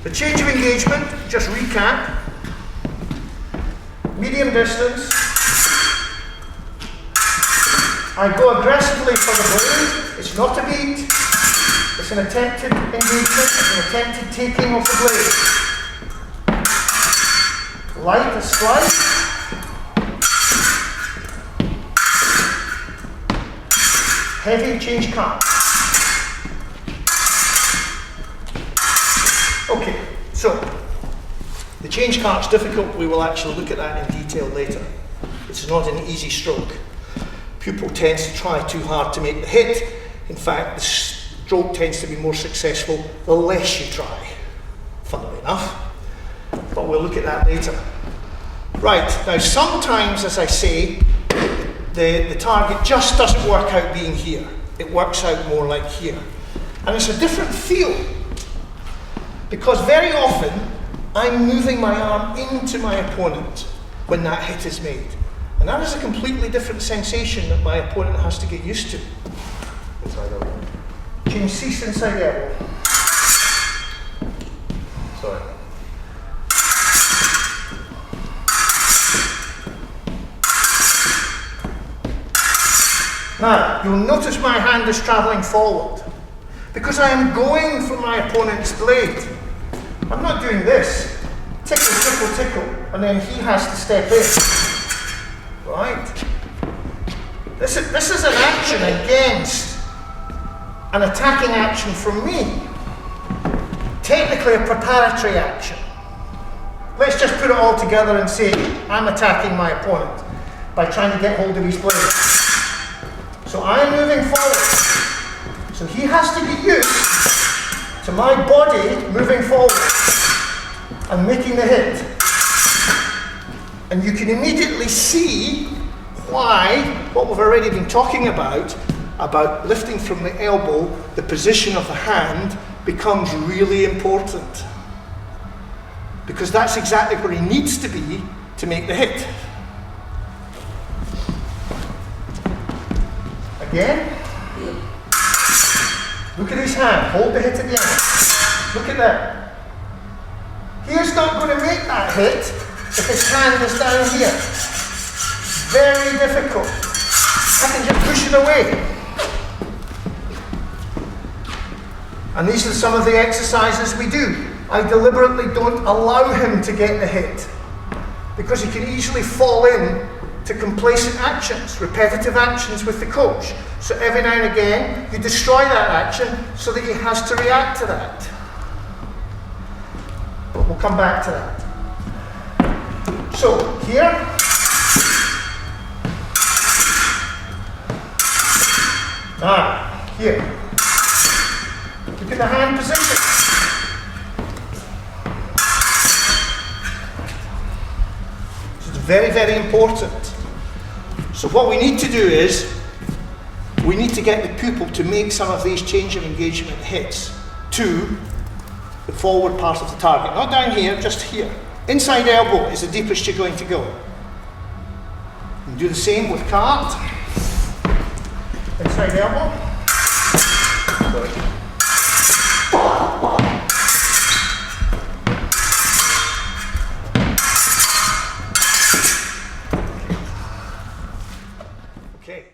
The change of engagement, just recap. Medium distance. I go aggressively for the blade. It's not a beat. It's an attempted engagement. It's an attempted taking of the blade. Light a slide. Heavy change cut. Okay, so the change cart's difficult. We will actually look at that in detail later. It's not an easy stroke. Pupil tends to try too hard to make the hit. In fact, the stroke tends to be more successful the less you try, funnily enough. But we'll look at that later. Right, now sometimes, as I say, the target just doesn't work out being here. It works out more like here. And it's a different feel. Because very often, I'm moving my arm into my opponent when that hit is made. And that is a completely different sensation that my opponent has to get used to. Inside elbow. Change cease inside elbow. Sorry. Now, you'll notice my hand is travelling forward because I am going for my opponent's blade. I'm not doing this. Tickle, tickle, tickle, and then he has to step in. Right? This is an action against an attacking action from me. Technically a preparatory action. Let's just put it all together and say I'm attacking my opponent by trying to get hold of his blade. So I'm moving forward. So he has to get used to my body moving forward and making the hit. And you can immediately see why what we've already been talking about lifting from the elbow, the position of the hand becomes really important. Because that's exactly where he needs to be to make the hit. Again, look at his hand, hold the hit at the end. Look at that. He is not going to make that hit if his hand is down here. Very difficult. I can just push it away. And these are some of the exercises we do. I deliberately don't allow him to get the hit because he can easily fall in to complacent actions, repetitive actions with the coach. So every now and again, you destroy that action so that he has to react to that. But we'll come back to that. So here, here. Look at the hand position. This is very, very important. So what we need to do is, we need to get the pupil to make some of these change of engagement hits to the forward part of the target. Not down here, just here. Inside elbow is the deepest you're going to go. You do the same with cart. Inside elbow. Okay.